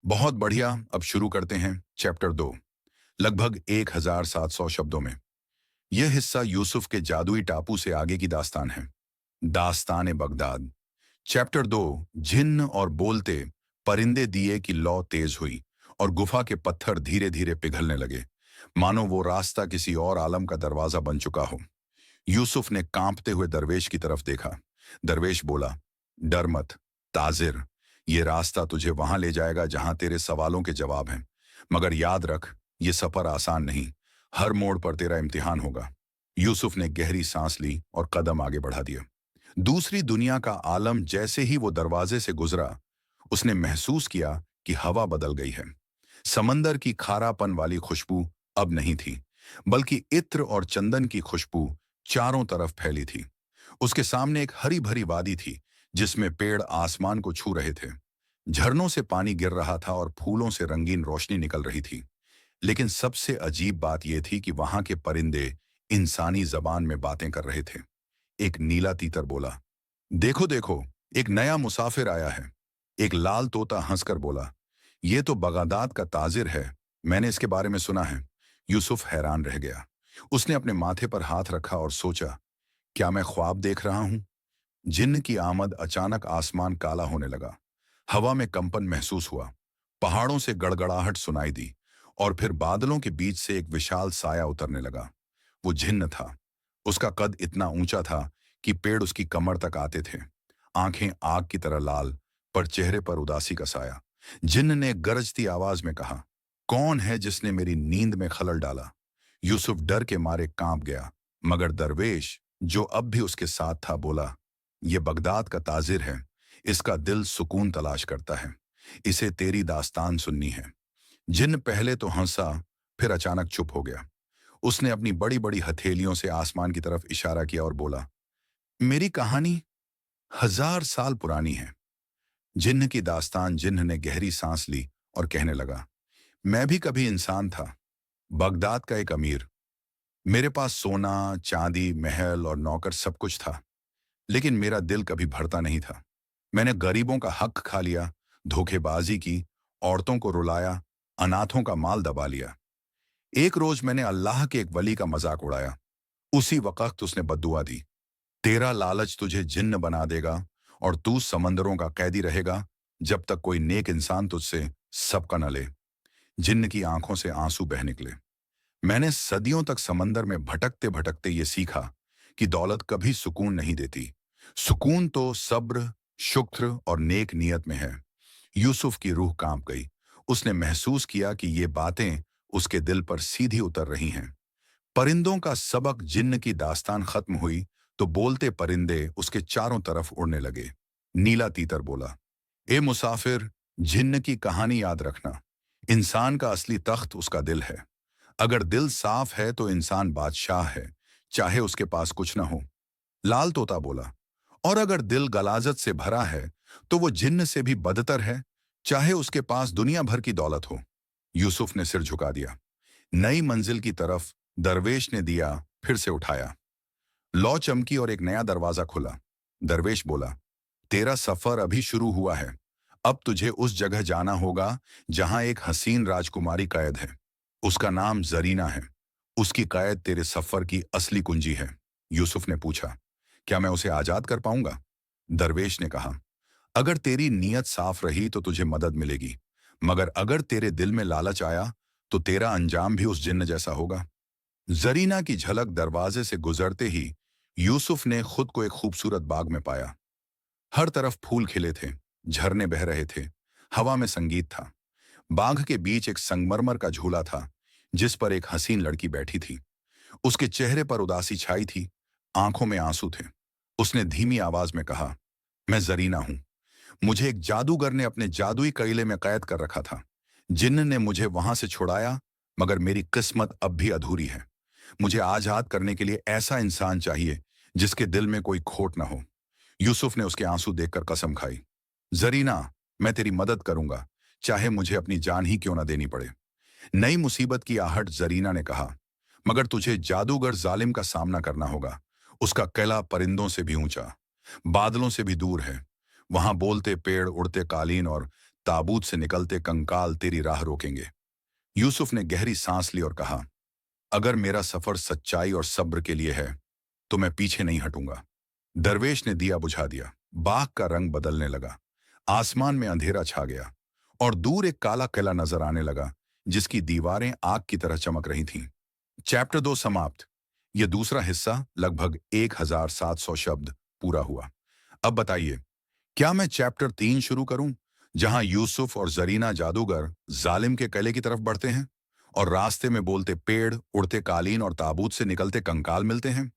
बहुत बढ़िया। अब शुरू करते हैं चैप्टर 2। लगभग 1700 शब्दों में यह हिस्सा यूसुफ के जादुई टापू से आगे की दास्तान है। दास्तान बगदाद। चैप्टर 2। जिन्न और बोलते परिंदे दिए की लौ तेज हुई और गुफा के पत्थर धीरे धीरे पिघलने लगे, मानो वो रास्ता किसी और आलम का दरवाजा बन चुका हो। यूसुफ ने कांपते हुए दरवेश की तरफ देखा। दरवेश बोला, डर मत ताजिर, ये रास्ता तुझे वहां ले जाएगा जहां तेरे सवालों के जवाब हैं। मगर याद रख, ये सफर आसान नहीं। हर मोड़ पर तेरा इम्तिहान होगा। यूसुफ ने गहरी सांस ली और कदम आगे बढ़ा दिया। दूसरी दुनिया का आलम जैसे ही वो दरवाजे से गुजरा, उसने महसूस किया कि हवा बदल गई है। समंदर की खारापन वाली खुशबू अब नहीं थी, बल्कि इत्र और चंदन की खुशबू चारों तरफ फैली थी। उसके सामने एक हरी भरी वादी थी, जिसमें पेड़ आसमान को छू रहे थे। झरनों से पानी गिर रहा था और फूलों से रंगीन रोशनी निकल रही थी। लेकिन सबसे अजीब बात यह थी कि वहां के परिंदे इंसानी जबान में बातें कर रहे थे। एक नीला तीतर बोला, देखो देखो, एक नया मुसाफिर आया है। एक लाल तोता हंसकर बोला, ये तो बगादाद का ताजिर है, मैंने इसके बारे में सुना है। यूसुफ हैरान रह गया। उसने अपने माथे पर हाथ रखा और सोचा, क्या मैं ख्वाब देख रहा हूं? जिन्न की आमद अचानक आसमान काला होने लगा। हवा में कंपन महसूस हुआ। पहाड़ों से गड़गड़ाहट सुनाई दी और फिर बादलों के बीच से एक विशाल साया उतरने लगा। वो जिन्न था। उसका कद इतना ऊंचा था कि पेड़ उसकी कमर तक आते थे। आंखें आग की तरह लाल, पर चेहरे पर उदासी का साया। जिन्न ने गरजती आवाज में कहा, कौन है जिसने मेरी नींद में खलल डाला? यूसुफ डर के मारे कांप गया, मगर दरवेश, जो अब भी उसके साथ था, बोला, ये बगदाद का ताजिर है। इसका दिल सुकून तलाश करता है। इसे तेरी दास्तान सुननी है। जिन्न पहले तो हंसा, फिर अचानक चुप हो गया। उसने अपनी बड़ी बड़ी हथेलियों से आसमान की तरफ इशारा किया और बोला, मेरी कहानी 1000 साल पुरानी है। जिन्न की दास्तान। जिन्न ने गहरी सांस ली और कहने लगा, मैं भी कभी इंसान था, बगदाद का एक अमीर। मेरे पास सोना, चांदी, महल और नौकर सब कुछ था। लेकिन मेरा दिल कभी भरता नहीं था। मैंने गरीबों का हक खा लिया, धोखेबाजी की, औरतों को रुलाया, अनाथों का माल दबा लिया। एक रोज मैंने अल्लाह के एक वली का मजाक उड़ाया। उसी वक्त उसने बद्दुआ दी, तेरा लालच तुझे जिन्न बना देगा और तू समंदरों का कैदी रहेगा जब तक कोई नेक इंसान तुझसे सबका न ले। जिन्न की आंखों से आंसू बह निकले। मैंने सदियों तक समंदर में भटकते भटकते ये सीखा कि दौलत कभी सुकून नहीं देती। सुकून तो सब्र, शुक्र और नेक नियत में है। यूसुफ की रूह कांप गई। उसने महसूस किया कि ये बातें उसके दिल पर सीधी उतर रही हैं। परिंदों का सबक। जिन्न की दास्तान खत्म हुई तो बोलते परिंदे उसके चारों तरफ उड़ने लगे। नीला तीतर बोला, ए मुसाफिर, जिन्न की कहानी याद रखना। इंसान का असली तख्त उसका दिल है। अगर दिल साफ है तो इंसान बादशाह है, चाहे उसके पास कुछ ना हो। लाल तोता बोला, और अगर दिल गलाजत से भरा है तो वो जिन्न से भी बदतर है, चाहे उसके पास दुनिया भर की दौलत हो। यूसुफ ने सिर झुका दिया। नई मंजिल की तरफ दरवेश ने दिया फिर से उठाया। लौ चमकी और एक नया दरवाजा खुला। दरवेश बोला, तेरा सफर अभी शुरू हुआ है। अब तुझे उस जगह जाना होगा जहां एक हसीन राजकुमारी कैद है। उसका नाम जरीना है। उसकी कैद तेरे सफर की असली कुंजी है। यूसुफ ने पूछा, क्या मैं उसे आजाद कर पाऊंगा? दरवेश ने कहा, अगर तेरी नीयत साफ रही तो तुझे मदद मिलेगी, मगर अगर तेरे दिल में लालच आया तो तेरा अंजाम भी उस जिन्न जैसा होगा। जरीना की झलक दरवाजे से गुजरते ही यूसुफ ने खुद को एक खूबसूरत बाग में पाया। हर तरफ फूल खिले थे, झरने बह रहे थे, हवा में संगीत था। बाग के बीच एक संगमरमर का झूला था, जिस पर एक हसीन लड़की बैठी थी। उसके चेहरे पर उदासी छाई थी, आंखों में आंसू थे। उसने धीमी आवाज में कहा, मैं जरीना हूं। मुझे एक जादूगर ने अपने जादुई किले में कैद कर रखा था। जिन्न ने मुझे वहां से छुड़ाया, मगर मेरी किस्मत अब भी अधूरी है। मुझे आजाद करने के लिए ऐसा इंसान चाहिए जिसके दिल में कोई खोट ना हो। यूसुफ ने उसके आंसू देखकर कसम खाई, जरीना, मैं तेरी मदद करूंगा, चाहे मुझे अपनी जान ही क्यों ना देनी पड़े। नई मुसीबत की आहट। जरीना ने कहा, मगर तुझे जादूगर जालिम का सामना करना होगा। उसका किला परिंदों से भी ऊंचा, बादलों से भी दूर है। वहां बोलते पेड़, उड़ते कालीन और ताबूत से निकलते कंकाल तेरी राह रोकेंगे। यूसुफ ने गहरी सांस ली और कहा, अगर मेरा सफर सच्चाई और सब्र के लिए है तो मैं पीछे नहीं हटूंगा। दरवेश ने दिया बुझा दिया। बाग का रंग बदलने लगा। आसमान में अंधेरा छा गया और दूर एक काला किला नजर आने लगा जिसकी दीवारें आग की तरह चमक रही थीं। चैप्टर 2 समाप्त। यह दूसरा हिस्सा लगभग 1700 शब्द पूरा हुआ। अब बताइए, क्या मैं चैप्टर 3 शुरू करूं, जहां यूसुफ और जरीना जादूगर जालिम के किले की तरफ बढ़ते हैं और रास्ते में बोलते पेड़, उड़ते कालीन और ताबूत से निकलते कंकाल मिलते हैं?